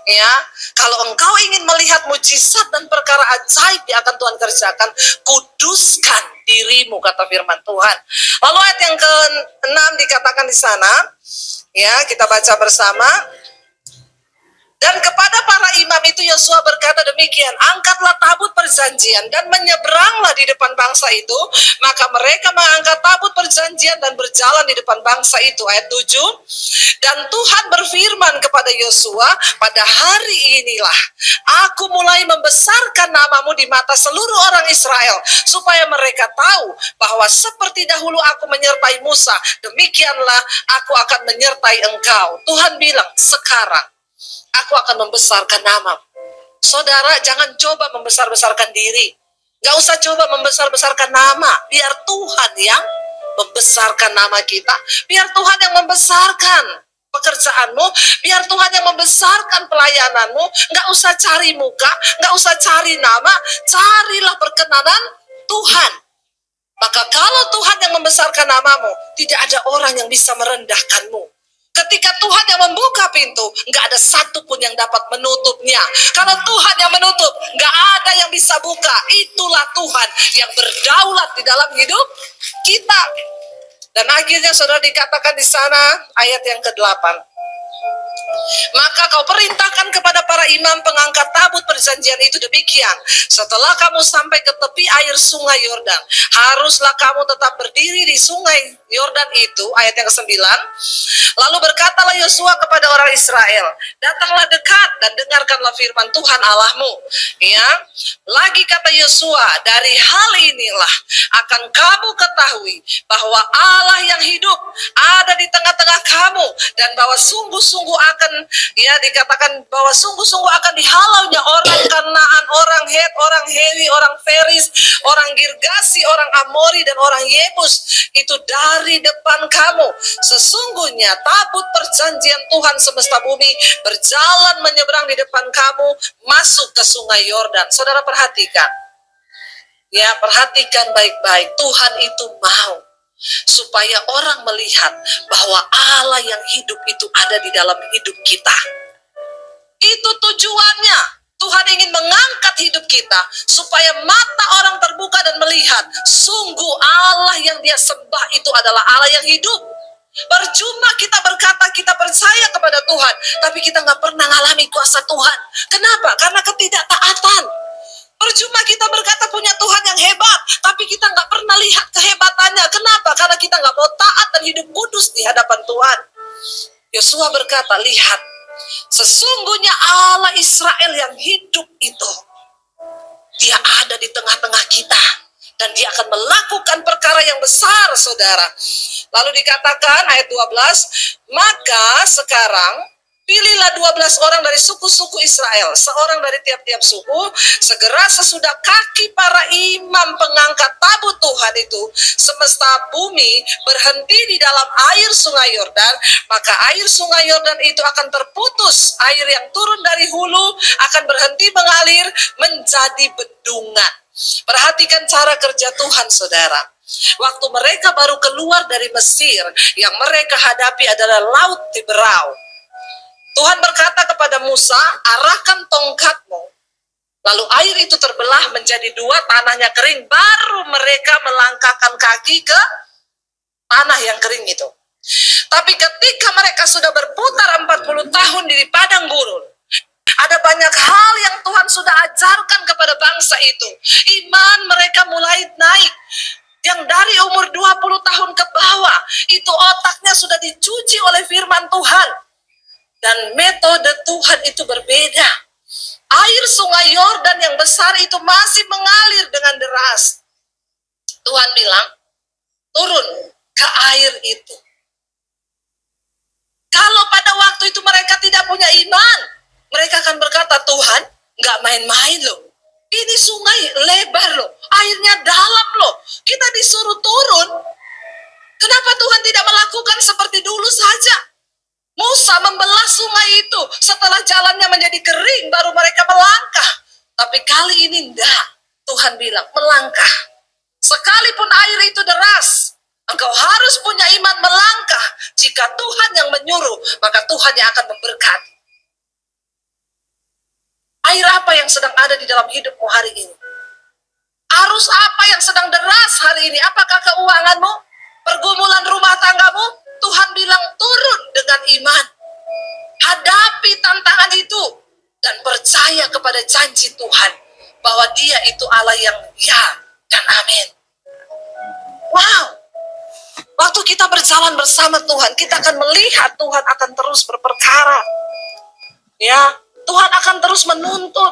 Ya, kalau engkau ingin melihat mujizat dan perkara ajaib yang akan Tuhan kerjakan, kuduskan dirimu, kata firman Tuhan. Lalu ayat yang ke-6 dikatakan di sana, ya, kita baca bersama. Dan kepada para imam itu Yosua berkata demikian, angkatlah tabut perjanjian dan menyeberanglah di depan bangsa itu. Maka mereka mengangkat tabut perjanjian dan berjalan di depan bangsa itu. Ayat 7. Dan Tuhan berfirman kepada Yosua, pada hari inilah aku mulai membesarkan namamu di mata seluruh orang Israel, supaya mereka tahu bahwa seperti dahulu aku menyertai Musa, demikianlah aku akan menyertai engkau. Tuhan bilang, sekarang aku akan membesarkan namamu. Saudara, jangan coba membesar-besarkan diri. Gak usah coba membesar-besarkan nama. Biar Tuhan yang membesarkan nama kita. Biar Tuhan yang membesarkan pekerjaanmu. Biar Tuhan yang membesarkan pelayananmu. Gak usah cari muka, gak usah cari nama. Carilah perkenanan Tuhan. Maka kalau Tuhan yang membesarkan namamu, tidak ada orang yang bisa merendahkanmu. Ketika Tuhan yang membuka pintu, nggak ada satupun yang dapat menutupnya. Kalau Tuhan yang menutup, nggak ada yang bisa buka. Itulah Tuhan yang berdaulat di dalam hidup kita. Dan akhirnya saudara dikatakan di sana ayat yang ke-8. Maka kau perintahkan kepada para imam pengangkat tabut perjanjian itu demikian. Setelah kamu sampai ke tepi air sungai Yordan, haruslah kamu tetap berdiri di sungai Yordan itu. Ayat yang ke-9. Lalu berkatalah Yosua kepada orang Israel, datanglah dekat dan dengarkanlah firman Tuhan Allahmu. Ya, lagi kata Yosua, dari hal inilah akan kamu ketahui bahwa Allah yang hidup ada di tengah-tengah kamu, dan bahwa sungguh-sungguh akan, ya, dikatakan bahwa sungguh-sungguh akan dihalaunya orang Kanaan, orang Het, orang Hewi, orang Feris, orang Girgasi, orang Amori, dan orang Yebus itu dari depan kamu. Sesungguhnya tabut perjanjian Tuhan semesta bumi berjalan menyeberang di depan kamu masuk ke sungai Yordan. Saudara perhatikan, ya, perhatikan baik-baik. Tuhan itu mau supaya orang melihat bahwa Allah yang hidup itu ada di dalam hidup kita. Itu tujuannya. Tuhan ingin mengangkat hidup kita supaya mata orang terbuka dan melihat sungguh Allah yang dia sembah itu adalah Allah yang hidup. Percuma kita berkata kita percaya kepada Tuhan, tapi kita nggak pernah mengalami kuasa Tuhan. Kenapa? Karena ketidaktaatan. Percuma kita berkata punya Tuhan yang hebat, tapi kita nggak pernah lihat kehebatannya. Kenapa? Karena kita nggak mau taat dan hidup kudus di hadapan Tuhan. Yosua berkata, lihat, sesungguhnya Allah Israel yang hidup itu, dia ada di tengah-tengah kita. Dan dia akan melakukan perkara yang besar, saudara. Lalu dikatakan ayat 12, maka sekarang Pilihlah 12 orang dari suku-suku Israel, seorang dari tiap-tiap suku. Segera sesudah kaki para imam pengangkat tabut Tuhan itu, semesta bumi berhenti di dalam air sungai Yordan, maka air sungai Yordan itu akan terputus. Air yang turun dari hulu akan berhenti mengalir menjadi bendungan. Perhatikan cara kerja Tuhan, saudara. Waktu mereka baru keluar dari Mesir, yang mereka hadapi adalah Laut Tiberau. Tuhan berkata kepada Musa, arahkan tongkatmu. Lalu air itu terbelah menjadi dua, tanahnya kering. Baru mereka melangkahkan kaki ke tanah yang kering itu. Tapi ketika mereka sudah berputar 40 tahun di padang gurun, ada banyak hal yang Tuhan sudah ajarkan kepada bangsa itu. Iman mereka mulai naik. Yang dari umur 20 tahun ke bawah, itu otaknya sudah dicuci oleh firman Tuhan. Dan metode Tuhan itu berbeda. Air sungai Yordan yang besar itu masih mengalir dengan deras. Tuhan bilang, turun ke air itu. Kalau pada waktu itu mereka tidak punya iman, mereka akan berkata, Tuhan, nggak main-main loh. Ini sungai lebar loh, airnya dalam loh. Kita disuruh turun. Kenapa Tuhan tidak melakukan seperti dulu saja? Musa membelah sungai itu, setelah jalannya menjadi kering, baru mereka melangkah. Tapi kali ini enggak. Tuhan bilang, melangkah. Sekalipun air itu deras, engkau harus punya iman melangkah. Jika Tuhan yang menyuruh, maka Tuhan yang akan memberkati. Air apa yang sedang ada di dalam hidupmu hari ini? Arus apa yang sedang deras hari ini? Apakah keuanganmu? Pergumulan rumah tanggamu? Tuhan bilang turun dengan iman. Hadapi tantangan itu. Dan percaya kepada janji Tuhan. Bahwa Dia itu Allah yang ya dan amin. Wow. Waktu kita berjalan bersama Tuhan, kita akan melihat Tuhan akan terus berperkara. Ya, Tuhan akan terus menuntun.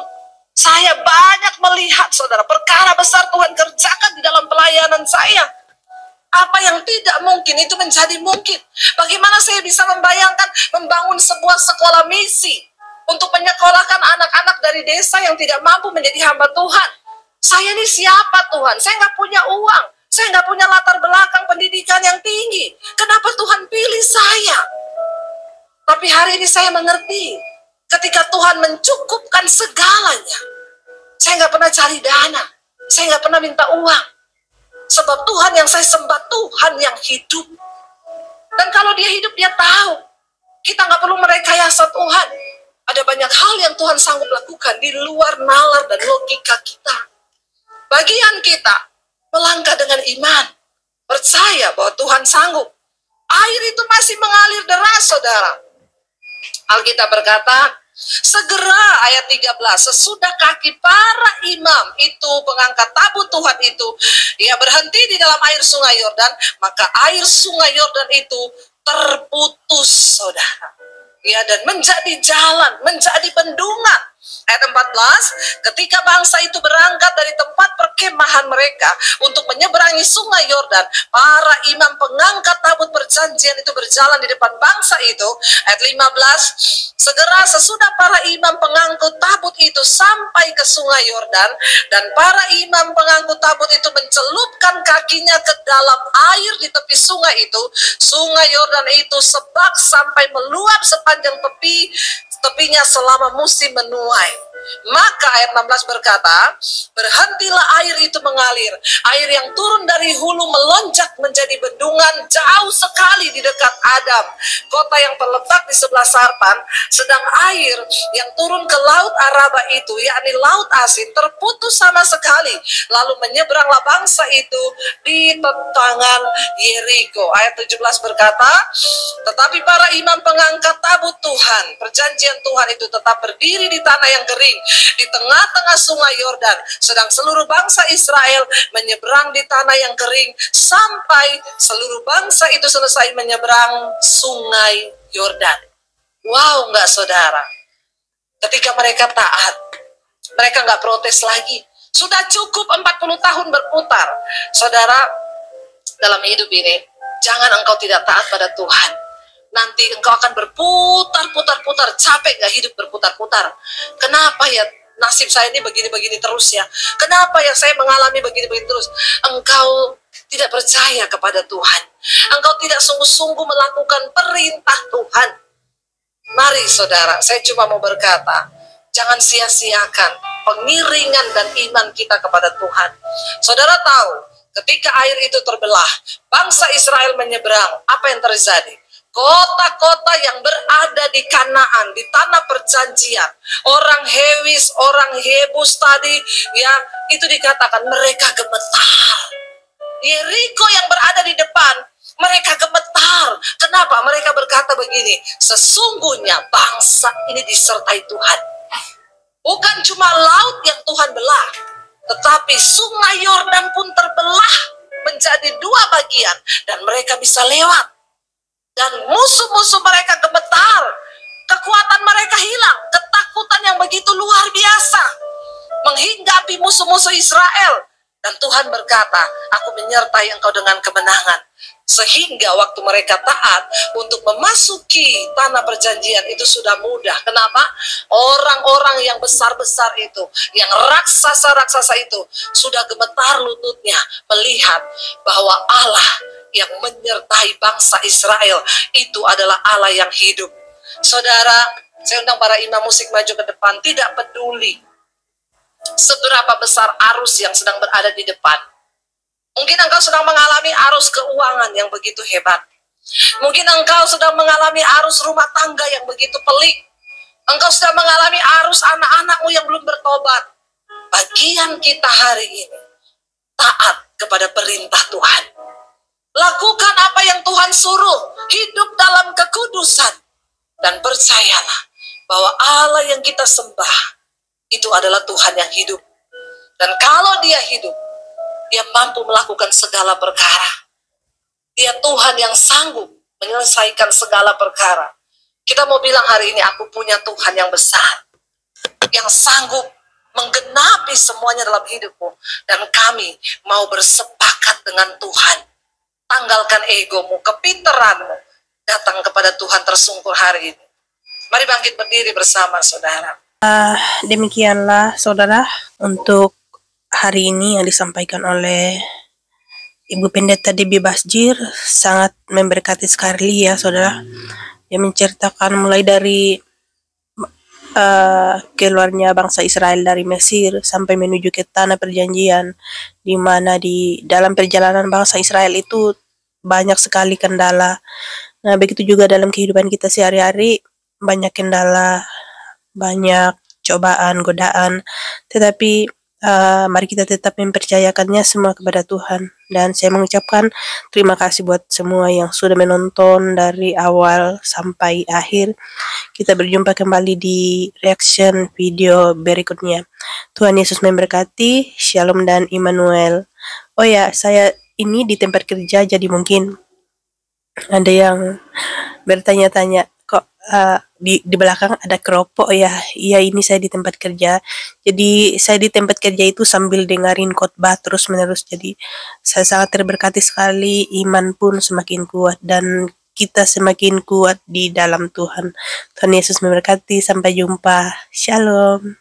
Saya banyak melihat, saudara, perkara besar Tuhan kerjakan di dalam pelayanan saya. Apa yang tidak mungkin itu menjadi mungkin. Bagaimana saya bisa membayangkan membangun sebuah sekolah misi untuk menyekolahkan anak-anak dari desa yang tidak mampu menjadi hamba Tuhan. Saya ini siapa Tuhan? Saya nggak punya uang. Saya nggak punya latar belakang pendidikan yang tinggi. Kenapa Tuhan pilih saya? Tapi hari ini saya mengerti. Ketika Tuhan mencukupkan segalanya. Saya nggak pernah cari dana. Saya nggak pernah minta uang. Sebab Tuhan yang saya sembah, Tuhan yang hidup. Dan kalau Dia hidup, Dia tahu. Kita nggak perlu merekayasa Tuhan. Ada banyak hal yang Tuhan sanggup lakukan di luar nalar dan logika kita. Bagian kita, melangkah dengan iman. Percaya bahwa Tuhan sanggup. Air itu masih mengalir deras, saudara. Alkitab berkata, segera ayat 13, sesudah kaki para imam itu pengangkat tabut Tuhan itu, ia berhenti di dalam air sungai Yordan, maka air sungai Yordan itu terputus, saudara. Ya, dan menjadi jalan, menjadi bendungan. Ayat 14, ketika bangsa itu berangkat dari tempat perkemahan mereka untuk menyeberangi sungai Yordan, para imam pengangkat tabut perjanjian itu berjalan di depan bangsa itu. Ayat 15, segera sesudah para imam pengangkut tabut itu sampai ke sungai Yordan, dan para imam pengangkut tabut itu mencelupkan kakinya ke dalam air di tepi sungai itu, sungai Yordan itu sebak sampai meluap sepanjang tepinya selama musim menuai. Maka ayat 16 berkata, berhentilah air itu mengalir. Air yang turun dari hulu melonjak menjadi bendungan jauh sekali di dekat Adam, kota yang terletak di sebelah Sarpan. Sedang air yang turun ke laut Araba itu, yakni laut asin, terputus sama sekali. Lalu menyeberanglah bangsa itu di tentangan Yeriko. Ayat 17 berkata, tetapi para imam pengangkat tabut Tuhan, perjanjian Tuhan itu tetap berdiri di tanah yang kering, di tengah-tengah sungai Yordan, sedang seluruh bangsa Israel menyeberang di tanah yang kering sampai seluruh bangsa itu selesai menyeberang sungai Yordan. Wow, enggak saudara? Ketika mereka taat, mereka enggak protes lagi. Sudah cukup 40 tahun berputar. Saudara, dalam hidup ini, jangan engkau tidak taat pada Tuhan. nanti engkau akan berputar-putar-putar. Capek gak hidup berputar-putar? Kenapa ya nasib saya ini begini-begini terus ya? Kenapa ya saya mengalami begini-begini terus? Engkau tidak percaya kepada Tuhan. Engkau tidak sungguh-sungguh melakukan perintah Tuhan. Mari saudara, saya cuma mau berkata, jangan sia-siakan pengiringan dan iman kita kepada Tuhan. Saudara tahu, ketika air itu terbelah, bangsa Israel menyeberang, apa yang terjadi? Kota-kota yang berada di Kanaan, di tanah perjanjian, orang Hewis, orang Yebus tadi, ya itu dikatakan mereka gemetar. Yeriko yang berada di depan, mereka gemetar. Kenapa? Mereka berkata begini, sesungguhnya bangsa ini disertai Tuhan. Bukan cuma laut yang Tuhan belah, tetapi sungai Yordan pun terbelah menjadi dua bagian, dan mereka bisa lewat. Dan musuh-musuh mereka gemetar, kekuatan mereka hilang, ketakutan yang begitu luar biasa menghinggapi musuh-musuh Israel. Dan Tuhan berkata, aku menyertai engkau dengan kemenangan. Sehingga waktu mereka taat untuk memasuki tanah perjanjian itu sudah mudah. Kenapa? Orang-orang yang besar-besar itu, yang raksasa-raksasa itu, sudah gemetar lututnya melihat bahwa Allah yang menyertai bangsa Israel itu adalah Allah yang hidup. Saudara, saya undang para imam musik maju ke depan. Tidak peduli seberapa besar arus yang sedang berada di depan. Mungkin engkau sedang mengalami arus keuangan yang begitu hebat. Mungkin engkau sedang mengalami arus rumah tangga yang begitu pelik. Engkau sedang mengalami arus anak-anakmu yang belum bertobat. Bagian kita hari ini, taat kepada perintah Tuhan. Lakukan apa yang Tuhan suruh. Hidup dalam kekudusan. Dan percayalah bahwa Allah yang kita sembah itu adalah Tuhan yang hidup. Dan kalau Dia hidup, Dia mampu melakukan segala perkara. Dia Tuhan yang sanggup menyelesaikan segala perkara. Kita mau bilang hari ini, aku punya Tuhan yang besar, yang sanggup menggenapi semuanya dalam hidupmu. Dan kami mau bersepakat dengan Tuhan. Tanggalkan egomu, kepintaranmu. Datang kepada Tuhan tersungkur hari ini. Mari bangkit berdiri bersama saudara. Demikianlah saudara untuk hari ini yang disampaikan oleh Ibu Pendeta Debbie Basjir. Sangat memberkati sekali ya saudara. Dia menceritakan mulai dari keluarnya bangsa Israel dari Mesir sampai menuju ke tanah perjanjian, di mana di dalam perjalanan bangsa Israel itu banyak sekali kendala. Nah, begitu juga dalam kehidupan kita sehari-hari, banyak kendala, banyak cobaan, godaan, tetapi mari kita tetap mempercayakannya semua kepada Tuhan. Dan saya mengucapkan terima kasih buat semua yang sudah menonton dari awal sampai akhir. Kita berjumpa kembali di reaction video berikutnya. Tuhan Yesus memberkati. Shalom dan Immanuel. Oh ya, saya ini di tempat kerja, jadi mungkin ada yang bertanya-tanya, kok di belakang ada keropok ya? Iya, ini saya di tempat kerja. Jadi saya di tempat kerja itu sambil dengerin khotbah terus menerus. Jadi saya sangat terberkati sekali. Iman pun semakin kuat dan kita semakin kuat di dalam Tuhan. Tuhan Yesus memberkati. Sampai jumpa. Shalom.